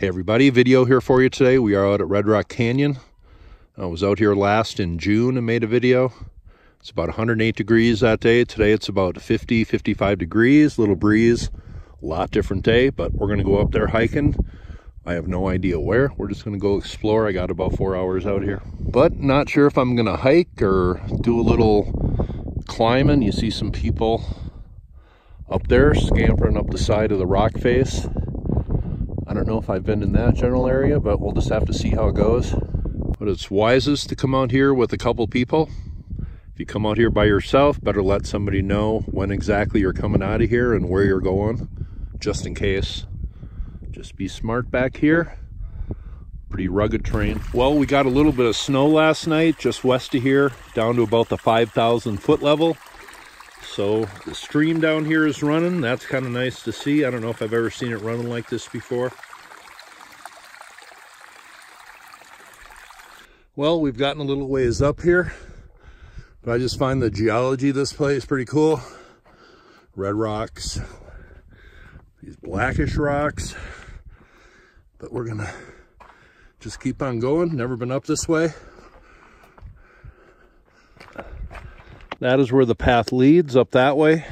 Hey everybody, video here for you today. We are out at Red Rock Canyon. I was out here last in June and made a video. It's about 108 degrees that day. Today it's about 50, 55 degrees, little breeze, a lot different day, but we're gonna go up there hiking. I have no idea where. We're just gonna go explore. I got about 4 hours out here, but not sure if I'm gonna hike or do a little climbing. You see some people up there scampering up the side of the rock face. I don't know if I've been in that general area, but we'll just have to see how it goes. But it's wisest to come out here with a couple people. If you come out here by yourself, better let somebody know when exactly you're coming out of here and where you're going, just in case. Just be smart back here. Pretty rugged terrain. Well, we got a little bit of snow last night, just west of here, down to about the 5,000 foot level. So the stream down here is running. That's kind of nice to see. I don't know if I've ever seen it running like this before. Well, we've gotten a little ways up here, but I just find the geology of this place pretty cool. Red rocks, these blackish rocks, but we're gonna just keep on going. Never been up this way. That is where the path leads, up that way.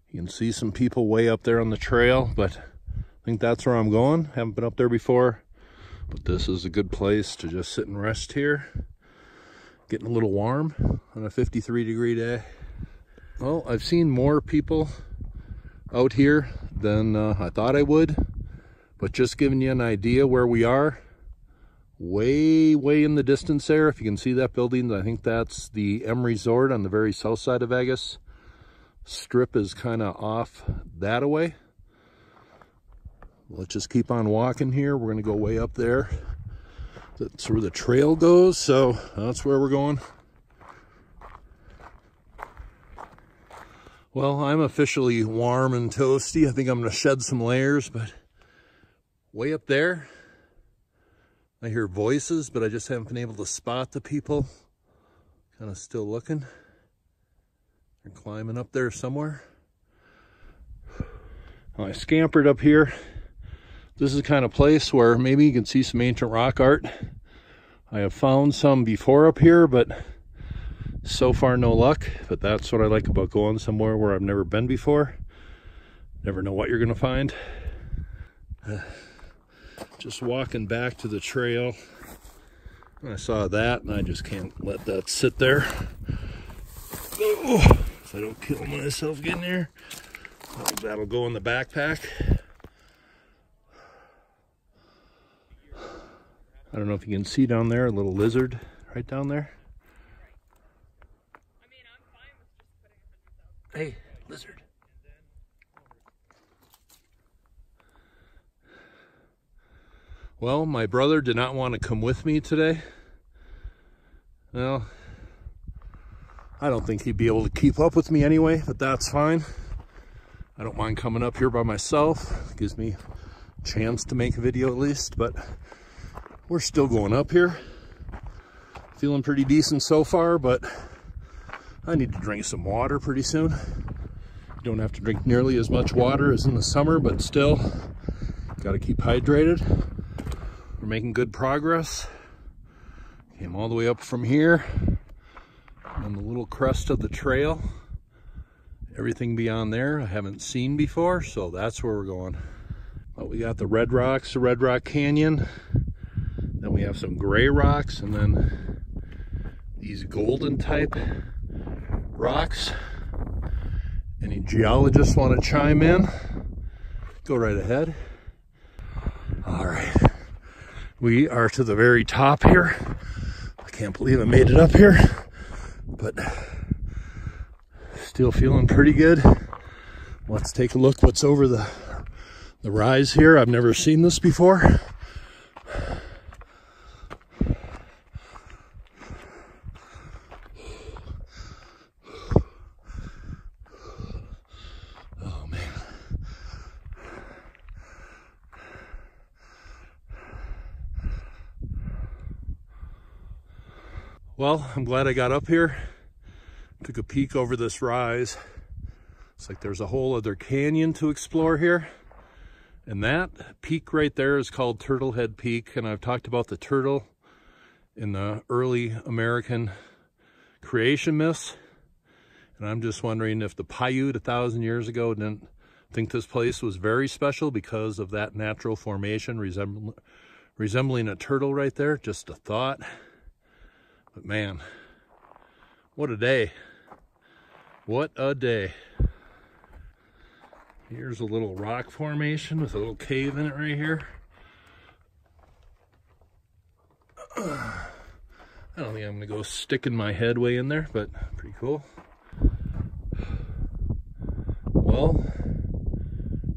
You can see some people way up there on the trail, but I think that's where I'm going. Haven't been up there before, but this is a good place to just sit and rest here. Getting a little warm on a 53-degree day. Well, I've seen more people out here than I thought I would, but just giving you an idea where we are. Way in the distance there, if you can see that building, I think that's the M Resort on the very south side of Vegas. Strip is kind of off that away. Let's just keep on walking here. We're going to go way up there. That's where the trail goes, so that's where we're going. Well, I'm officially warm and toasty. I think I'm going to shed some layers, but way up there, I hear voices, but I just haven't been able to spot the people. Kind of still looking. They're climbing up there somewhere. Well, I scampered up here. This is the kind of place where maybe you can see some ancient rock art. I have found some before up here, but so far no luck. But that's what I like about going somewhere where I've never been before. Never know what you're gonna find. Just walking back to the trail, I saw that and I just can't let that sit there. Oh, if I don't kill myself getting there, that'll go in the backpack. I don't know if you can see down there, a little lizard right down there. Hey, lizard. Well, my brother did not want to come with me today. Well, I don't think he'd be able to keep up with me anyway, but that's fine. I don't mind coming up here by myself. It gives me a chance to make a video at least, but we're still going up here. Feeling pretty decent so far, but I need to drink some water pretty soon. You don't have to drink nearly as much water as in the summer, but still, gotta keep hydrated. We're making good progress. Came all the way up from here on the little crest of the trail. Everything beyond there I haven't seen before, so that's where we're going. Well, we got the red rocks, the Red Rock Canyon. Then we have some gray rocks, and then these golden type rocks. Any geologists want to chime in? Go right ahead. All right. We are to the very top here. I can't believe I made it up here, but still feeling pretty good. Let's take a look what's over the rise here. I've never seen this before. Well, I'm glad I got up here. Took a peek over this rise. It's like there's a whole other canyon to explore here. And that peak right there is called Turtle Head Peak, and I've talked about the turtle in the early American creation myths. And I'm just wondering if the Paiute 1,000 years ago didn't think this place was very special because of that natural formation resembling a turtle right there. Just a thought. But man, what a day. What a day. Here's a little rock formation with a little cave in it right here. I don't think I'm gonna go sticking my head way in there, but pretty cool. Well,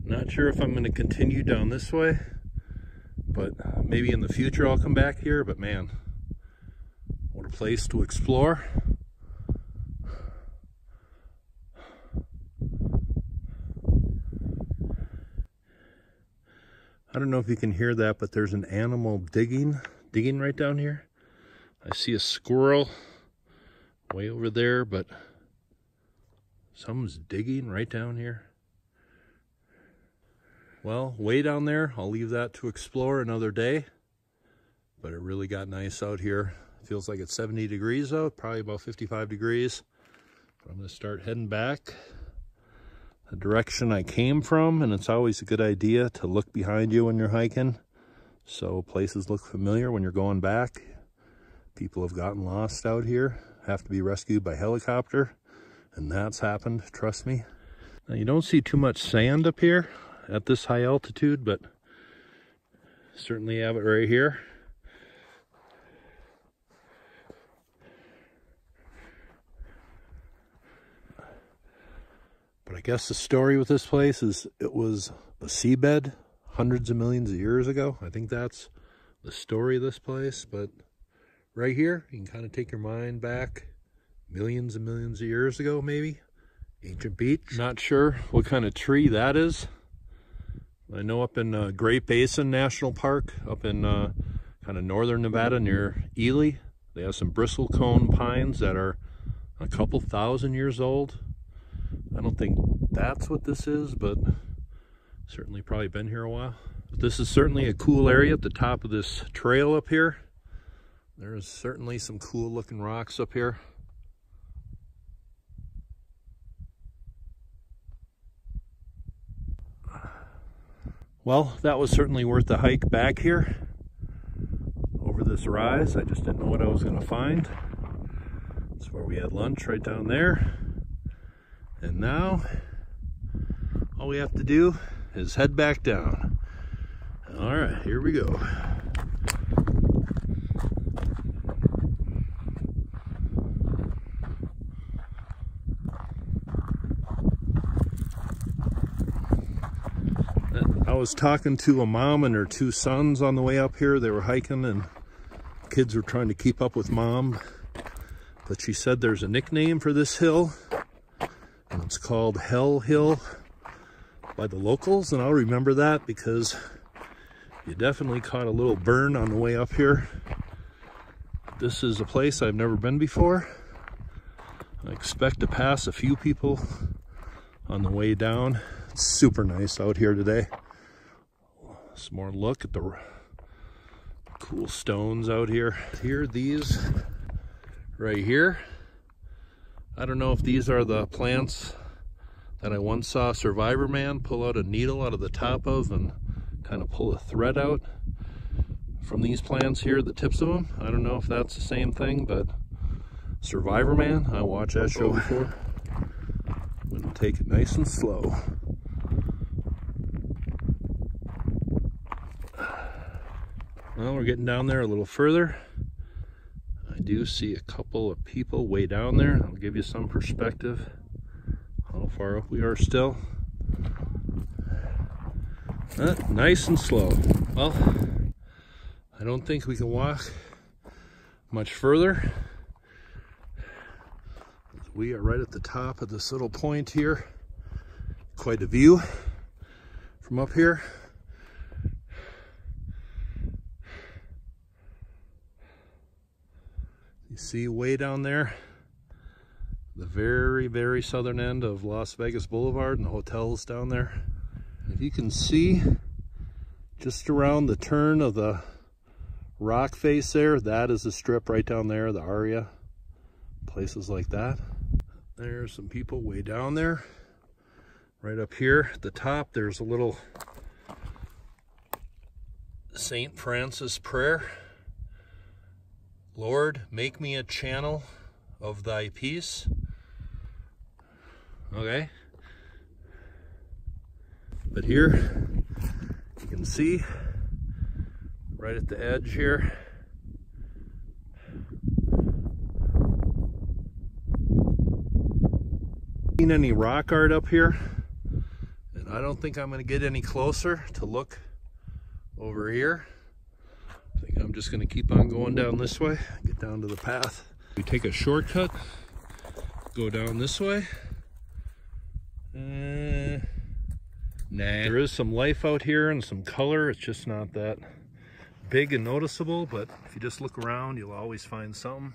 not sure if I'm gonna continue down this way, but maybe in the future I'll come back here. But man, what a place to explore. I don't know if you can hear that, but there's an animal digging right down here. I see a squirrel way over there, but someone's digging right down here. Well, way down there, I'll leave that to explore another day. But it really got nice out here. It feels like it's 70 degrees out, probably about 55 degrees. But I'm gonna start heading back the direction I came from, and it's always a good idea to look behind you when you're hiking, so places look familiar when you're going back. People have gotten lost out here, have to be rescued by helicopter, and that's happened, trust me. Now you don't see too much sand up here at this high altitude, but certainly have it right here. But I guess the story with this place is it was a seabed hundreds of millions of years ago. I think that's the story of this place. But right here, you can kind of take your mind back millions and millions of years ago, maybe. Ancient beach. Not sure what kind of tree that is. I know up in Great Basin National Park, up in kind of northern Nevada near Ely, they have some bristlecone pines that are a couple thousand years old. I don't think that's what this is, but certainly probably been here a while. But this is certainly a cool area at the top of this trail up here. There's certainly some cool looking rocks up here. Well, that was certainly worth the hike back here over this rise. I just didn't know what I was going to find. That's where we had lunch, right down there. And now, all we have to do is head back down. All right, here we go. I was talking to a mom and her two sons on the way up here. They were hiking and kids were trying to keep up with mom. But she said there's a nickname for this hill. And it's called Hell Hill by the locals, and I'll remember that because you definitely caught a little burn on the way up here. This is a place I've never been before. I expect to pass a few people on the way down. It's super nice out here today. Some more look at the cool stones out here. Here, these right here. I don't know if these are the plants that I once saw Survivor Man pull out a needle out of the top of and kind of pull a thread out from these plants here, the tips of them. I don't know if that's the same thing, but Survivor Man, I watched that show before. I'm gonna take it nice and slow. Well, we're getting down there a little further. I do see a couple of people way down there. I'll give you some perspective how far up we are still. Nice and slow. Well, I don't think we can walk much further. We are right at the top of this little point here. Quite a view from up here. You see way down there, the very, very southern end of Las Vegas Boulevard, and the hotel's down there. If you can see, just around the turn of the rock face there, that is a strip right down there, the Aria, places like that. There's some people way down there. Right up here at the top, there's a little St. Francis prayer. Lord, make me a channel of thy peace. Okay. But here, you can see, right at the edge here, seen any rock art up here? And I don't think I'm going to get any closer to look over here. I think I'm just going to keep on going down this way, get down to the path. We take a shortcut, go down this way. Nah, there is some life out here and some color. It's just not that big and noticeable, but if you just look around, you'll always find something.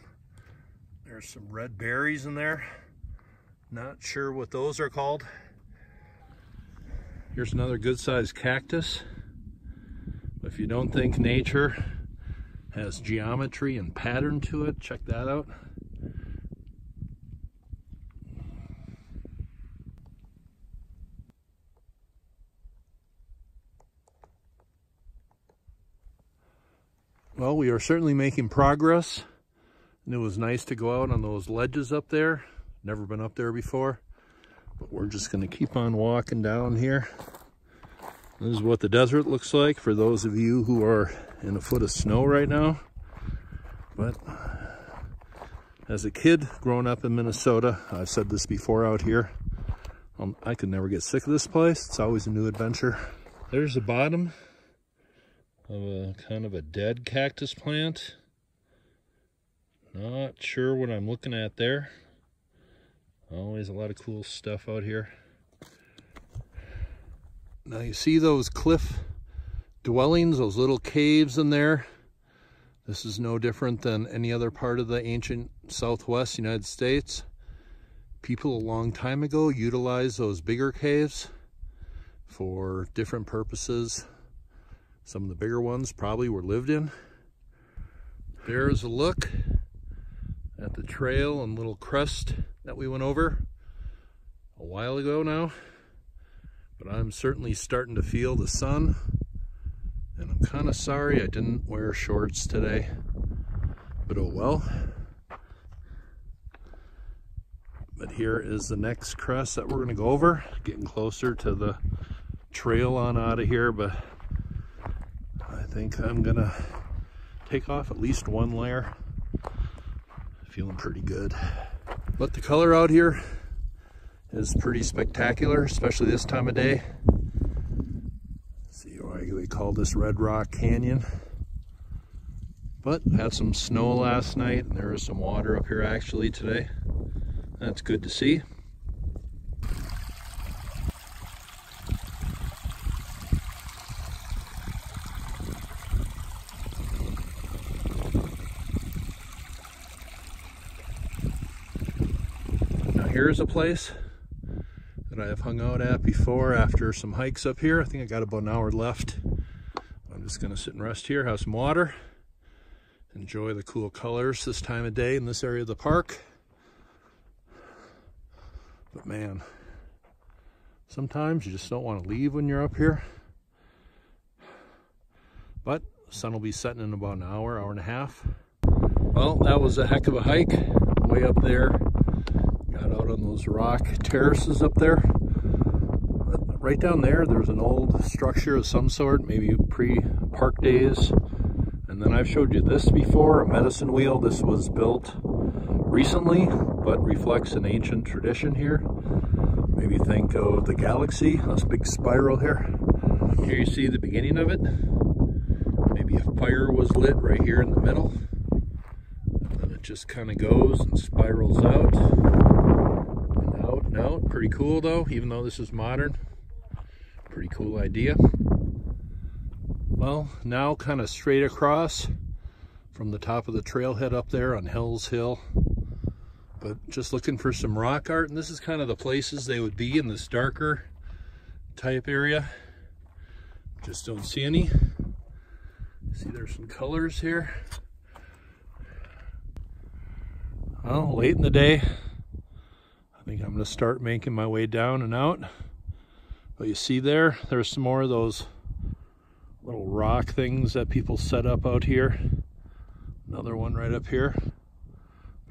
There's some red berries in there. Not sure what those are called. Here's another good-sized cactus. If you don't think nature has geometry and pattern to it, check that out. Well, we are certainly making progress, and it was nice to go out on those ledges up there. Never been up there before, but we're just going to keep on walking down here. This is what the desert looks like for those of you who are in a foot of snow right now. But as a kid growing up in Minnesota, I've said this before out here, I could never get sick of this place. It's always a new adventure. There's the bottom of a kind of a dead cactus plant. Not sure what I'm looking at there. Always a lot of cool stuff out here. Now you see those cliff dwellings, those little caves in there. This is no different than any other part of the ancient Southwest United States. People a long time ago utilized those bigger caves for different purposes. Some of the bigger ones probably were lived in. There's a look at the trail and little crest that we went over a while ago now. But I'm certainly starting to feel the sun, and I'm kind of sorry I didn't wear shorts today, but oh well. But here is the next crest that we're going to go over, getting closer to the trail on out of here, but I think I'm going to take off at least one layer. Feeling pretty good. But the color out here is pretty spectacular, especially this time of day. See why we call this Red Rock Canyon. But had some snow last night, and there is some water up here actually today. That's good to see. Here's a place that I have hung out at before after some hikes up here. I think I got about an hour left. I'm just going to sit and rest here, have some water, enjoy the cool colors this time of day in this area of the park. But man, sometimes you just don't want to leave when you're up here. But the sun will be setting in about an hour, hour and a half. Well, that was a heck of a hike way up there. Got out on those rock terraces up there. But right down there, there's an old structure of some sort, maybe pre-park days. And then I've showed you this before, a medicine wheel. This was built recently, but reflects an ancient tradition here. Maybe think of the galaxy, this big spiral here. Here you see the beginning of it. Maybe a fire was lit right here in the middle. And then it just kind of goes and spirals out. No, pretty cool though, even though this is modern. Pretty cool idea. Well, now kind of straight across from the top of the trailhead up there on Hell's Hill. But just looking for some rock art, and this is kind of the places they would be in this darker type area. Just don't see any. See, there's some colors here. Well, late in the day, I think I'm going to start making my way down and out. But you see there's some more of those little rock things that people set up out here. Another one right up here.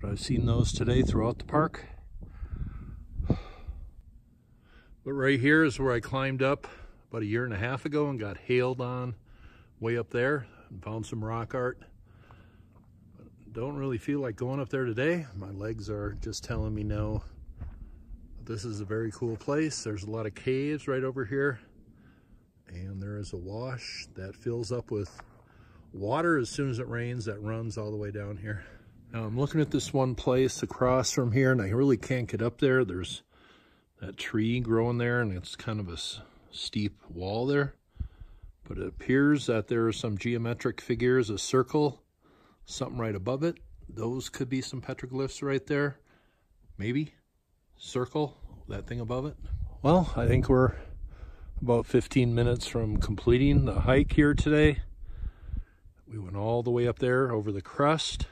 But I've seen those today throughout the park. But right here is where I climbed up about 1.5 years ago and got hailed on way up there and found some rock art. Don't really feel like going up there today. My legs are just telling me no. This is a very cool place. There's a lot of caves right over here. And there is a wash that fills up with water as soon as it rains that runs all the way down here. Now I'm looking at this one place across from here and I really can't get up there. There's that tree growing there and it's kind of a steep wall there. But it appears that there are some geometric figures, a circle, something right above it. Those could be some petroglyphs right there. Maybe. Circle, that thing above it. Well, I think we're about 15 minutes from completing the hike here today. We went all the way up there over the crust.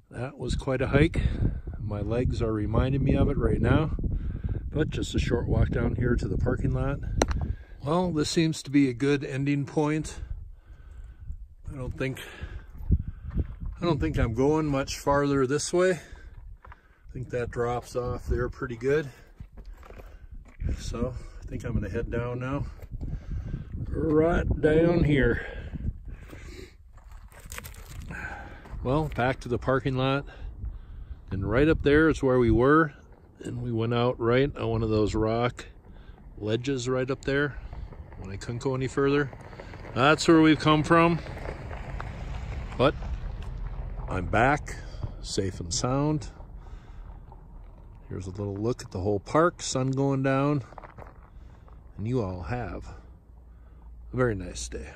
That was quite a hike. My legs are reminding me of it right now. But just a short walk down here to the parking lot. Well, this seems to be a good ending point. I don't think I'm going much farther this way. I think that drops off there pretty good. So I think I'm gonna head down now. Right down here. Well, back to the parking lot. And right up there is where we were. And we went out right on one of those rock ledges right up there when I couldn't go any further. That's where we've come from. But I'm back, safe and sound. Here's a little look at the whole park, sun going down. And you all have a very nice day.